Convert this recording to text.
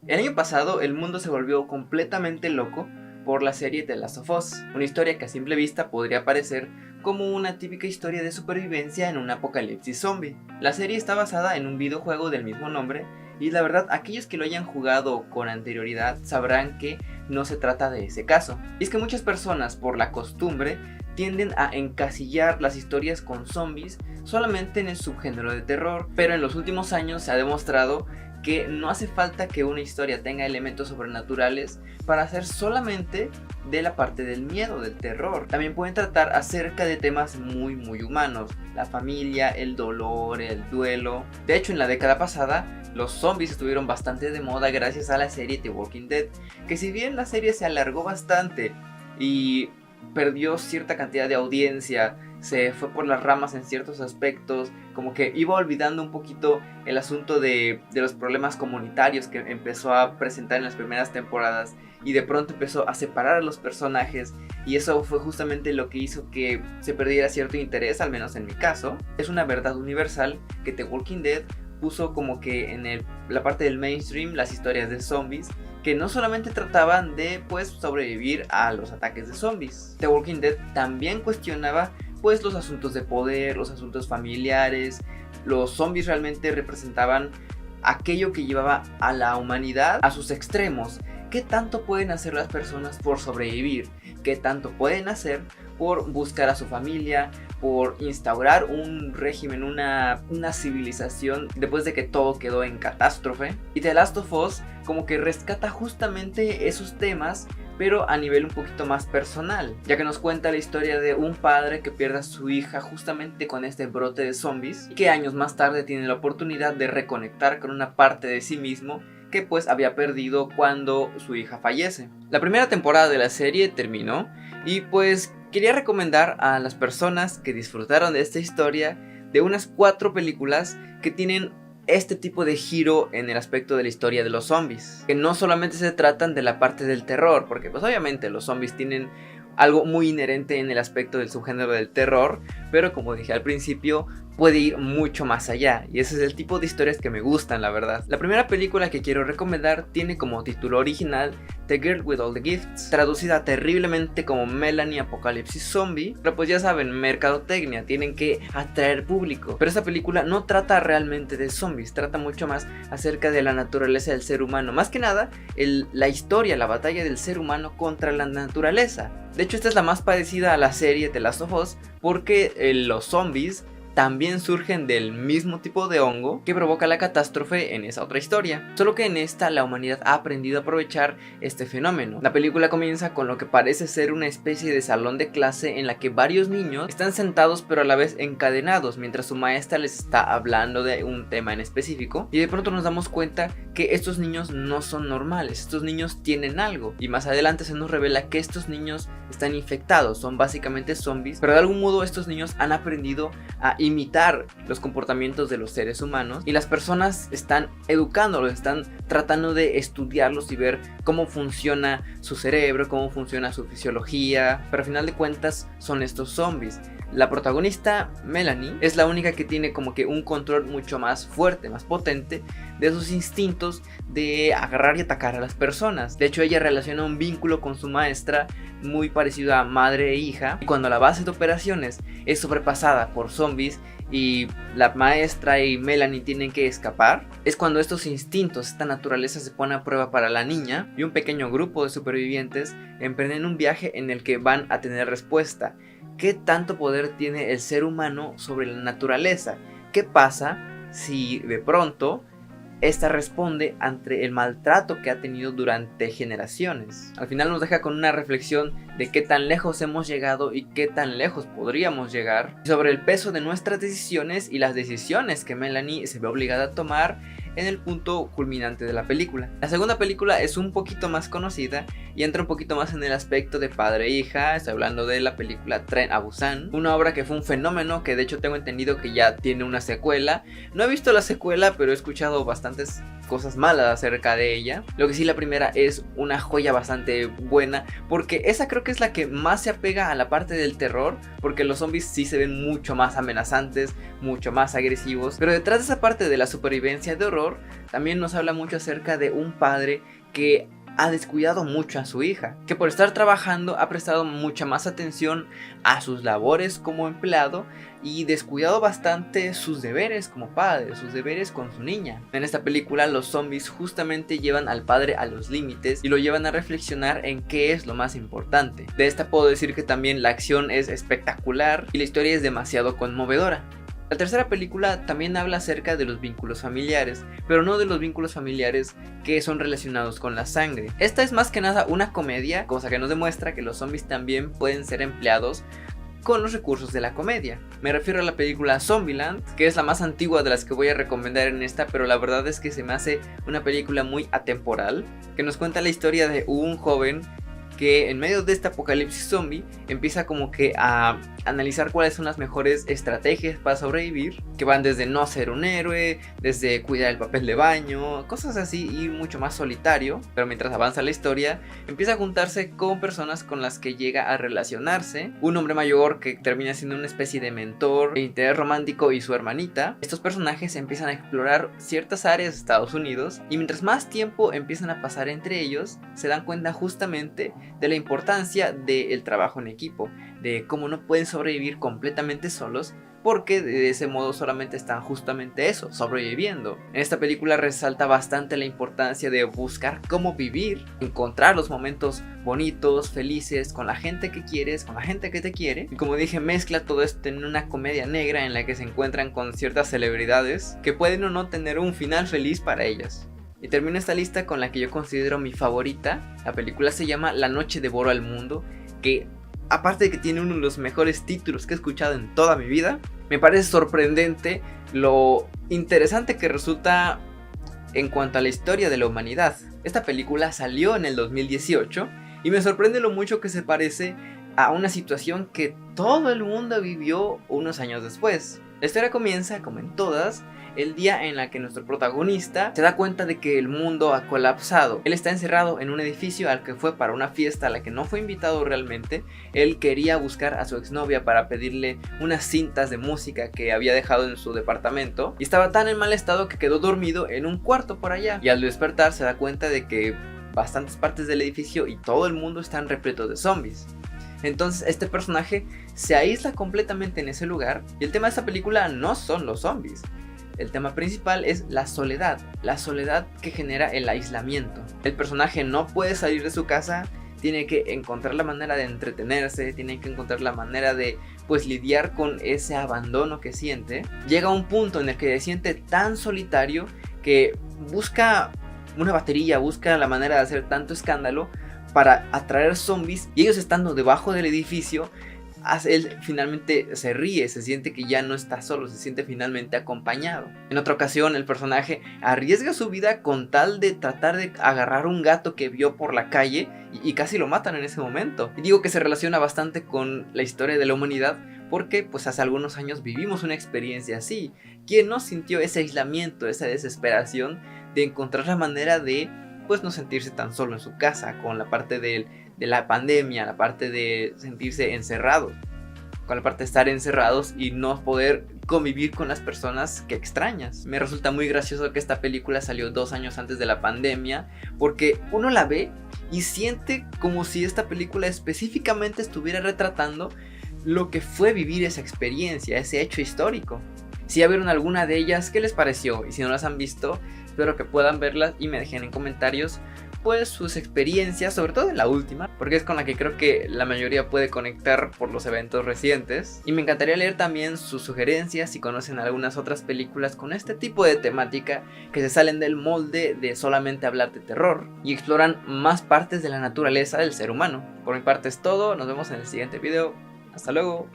El año pasado el mundo se volvió completamente loco por la serie The Last of Us, una historia que a simple vista podría parecer como una típica historia de supervivencia en un apocalipsis zombie. La serie está basada en un videojuego del mismo nombre y la verdad aquellos que lo hayan jugado con anterioridad sabrán que no se trata de ese caso. Y es que muchas personas por la costumbre tienden a encasillar las historias con zombies solamente en el subgénero de terror, pero en los últimos años se ha demostrado que no hace falta que una historia tenga elementos sobrenaturales para ser solamente de la parte del miedo, del terror. También pueden tratar acerca de temas muy humanos, la familia, el dolor, el duelo. De hecho, en la década pasada, los zombies estuvieron bastante de moda gracias a la serie The Walking Dead, que si bien la serie se alargó bastante y perdió cierta cantidad de audiencia, se fue por las ramas en ciertos aspectos, como que iba olvidando un poquito el asunto de los problemas comunitarios que empezó a presentar en las primeras temporadas, y de pronto empezó a separar a los personajes, y eso fue justamente lo que hizo que se perdiera cierto interés, al menos en mi caso. Es una verdad universal que The Walking Dead puso como que en la parte del mainstream las historias de zombies, que no solamente trataban de pues sobrevivir a los ataques de zombies. The Walking Dead también cuestionaba pues los asuntos de poder, los asuntos familiares. Los zombies realmente representaban aquello que llevaba a la humanidad a sus extremos. ¿Qué tanto pueden hacer las personas por sobrevivir? ¿Qué tanto pueden hacer por buscar a su familia, por instaurar un régimen, una civilización después de que todo quedó en catástrofe? Y The Last of Us como que rescata justamente esos temas, pero a nivel un poquito más personal, ya que nos cuenta la historia de un padre que pierde a su hija justamente con este brote de zombies, y que años más tarde tiene la oportunidad de reconectar con una parte de sí mismo que pues había perdido cuando su hija fallece. La primera temporada de la serie terminó y pues quería recomendar a las personas que disfrutaron de esta historia de unas 4 películas que tienen este tipo de giro en el aspecto de la historia de los zombies, que no solamente se tratan de la parte del terror, porque pues obviamente los zombies tienen algo muy inherente en el aspecto del subgénero del terror, pero como dije al principio, puede ir mucho más allá, y ese es el tipo de historias que me gustan, la verdad. La primera película que quiero recomendar tiene como título original The Girl with All the Gifts, traducida terriblemente como Melanie Apocalipsis Zombie, pero pues ya saben, mercadotecnia, tienen que atraer público. Pero esta película no trata realmente de zombies, trata mucho más acerca de la naturaleza del ser humano, más que nada la historia, la batalla del ser humano contra la naturaleza. De hecho, esta es la más parecida a la serie The Last of Us, porque los zombies también surgen del mismo tipo de hongo que provoca la catástrofe en esa otra historia, solo que en esta la humanidad ha aprendido a aprovechar este fenómeno. La película comienza con lo que parece ser una especie de salón de clase en la que varios niños están sentados pero a la vez encadenados mientras su maestra les está hablando de un tema en específico, y de pronto nos damos cuenta que estos niños no son normales, estos niños tienen algo, y más adelante se nos revela que estos niños están infectados, son básicamente zombies, pero de algún modo estos niños han aprendido a imitar los comportamientos de los seres humanos, y las personas están educándolos, están tratando de estudiarlos y ver cómo funciona su cerebro, cómo funciona su fisiología, pero al final de cuentas son estos zombies. La protagonista, Melanie, es la única que tiene como que un control mucho más fuerte, más potente de sus instintos de agarrar y atacar a las personas. De hecho, ella relaciona un vínculo con su maestra muy parecido a madre e hija, y cuando la base de operaciones es sobrepasada por zombies y la maestra y Melanie tienen que escapar, es cuando estos instintos, esta naturaleza se pone a prueba para la niña, y un pequeño grupo de supervivientes emprenden un viaje en el que van a tener respuesta. ¿Qué tanto poder tiene el ser humano sobre la naturaleza? ¿Qué pasa si de pronto esta responde ante el maltrato que ha tenido durante generaciones? Al final nos deja con una reflexión de qué tan lejos hemos llegado y qué tan lejos podríamos llegar, sobre el peso de nuestras decisiones y las decisiones que Melanie se ve obligada a tomar en el punto culminante de la película. La segunda película es un poquito más conocida y entra un poquito más en el aspecto de padre e hija. Estoy hablando de la película Tren a Busan, una obra que fue un fenómeno, que de hecho tengo entendido que ya tiene una secuela. No he visto la secuela, pero he escuchado bastantes cosas malas acerca de ella. Lo que sí, la primera es una joya bastante buena, porque esa creo que es la que más se apega a la parte del terror, porque los zombies sí se ven mucho más amenazantes, mucho más agresivos, pero detrás de esa parte de la supervivencia de horror también nos habla mucho acerca de un padre que ha descuidado mucho a su hija, que por estar trabajando ha prestado mucha más atención a sus labores como empleado y descuidado bastante sus deberes como padre, sus deberes con su niña. En esta película los zombies justamente llevan al padre a los límites y lo llevan a reflexionar en qué es lo más importante. De esta puedo decir que también la acción es espectacular y la historia es demasiado conmovedora. La tercera película también habla acerca de los vínculos familiares, pero no de los vínculos familiares que son relacionados con la sangre. Esta es más que nada una comedia, cosa que nos demuestra que los zombies también pueden ser empleados con los recursos de la comedia. Me refiero a la película Zombieland, que es la más antigua de las que voy a recomendar en esta, pero la verdad es que se me hace una película muy atemporal, que nos cuenta la historia de un joven que en medio de este apocalipsis zombie empieza como que a analizar cuáles son las mejores estrategias para sobrevivir, que van desde no ser un héroe, desde cuidar el papel de baño, cosas así, y mucho más solitario. Pero mientras avanza la historia empieza a juntarse con personas con las que llega a relacionarse, un hombre mayor que termina siendo una especie de mentor, interés romántico, y su hermanita. Estos personajes empiezan a explorar ciertas áreas de Estados Unidos, y mientras más tiempo empiezan a pasar entre ellos se dan cuenta justamente de la importancia del trabajo en equipo, de cómo no pueden sobrevivir completamente solos, porque de ese modo solamente están justamente eso, sobreviviendo. En esta película resalta bastante la importancia de buscar cómo vivir, encontrar los momentos bonitos, felices, con la gente que quieres, con la gente que te quiere. Y como dije, mezcla todo esto en una comedia negra en la que se encuentran con ciertas celebridades que pueden o no tener un final feliz para ellas. Y termino esta lista con la que yo considero mi favorita. La película se llama La noche devoró al mundo, que aparte de que tiene uno de los mejores títulos que he escuchado en toda mi vida, me parece sorprendente lo interesante que resulta en cuanto a la historia de la humanidad. Esta película salió en el 2018 y me sorprende lo mucho que se parece a una situación que todo el mundo vivió unos años después. La historia comienza, como en todas, el día en la que nuestro protagonista se da cuenta de que el mundo ha colapsado. Él está encerrado en un edificio al que fue para una fiesta a la que no fue invitado realmente. Él quería buscar a su exnovia para pedirle unas cintas de música que había dejado en su departamento, y estaba tan en mal estado que quedó dormido en un cuarto por allá, y al despertar se da cuenta de que bastantes partes del edificio y todo el mundo están repletos de zombies. Entonces este personaje se aísla completamente en ese lugar, y el tema de esta película no son los zombies. El tema principal es la soledad que genera el aislamiento. El personaje no puede salir de su casa, tiene que encontrar la manera de entretenerse, tiene que encontrar la manera de lidiar con ese abandono que siente. Llega a un punto en el que se siente tan solitario que busca una batería, busca la manera de hacer tanto escándalo para atraer zombies, y ellos estando debajo del edificio, él finalmente se ríe, se siente que ya no está solo, se siente finalmente acompañado. En otra ocasión el personaje arriesga su vida con tal de tratar de agarrar un gato que vio por la calle, y casi lo matan en ese momento. Y digo que se relaciona bastante con la historia de la humanidad porque hace algunos años vivimos una experiencia así. ¿Quién no sintió ese aislamiento, esa desesperación de encontrar la manera de no sentirse tan solo en su casa, con la parte de la pandemia, la parte de sentirse encerrados, con la parte de estar encerrados y no poder convivir con las personas que extrañas? Me resulta muy gracioso que esta película salió 2 años antes de la pandemia, porque uno la ve y siente como si esta película específicamente estuviera retratando lo que fue vivir esa experiencia, ese hecho histórico. Si ya vieron alguna de ellas, ¿qué les pareció? Y si no las han visto, espero que puedan verlas y me dejen en comentarios sus experiencias, sobre todo en la última, porque es con la que creo que la mayoría puede conectar por los eventos recientes. Y me encantaría leer también sus sugerencias si conocen algunas otras películas con este tipo de temática, que se salen del molde de solamente hablar de terror y exploran más partes de la naturaleza del ser humano. Por mi parte es todo, nos vemos en el siguiente video, hasta luego.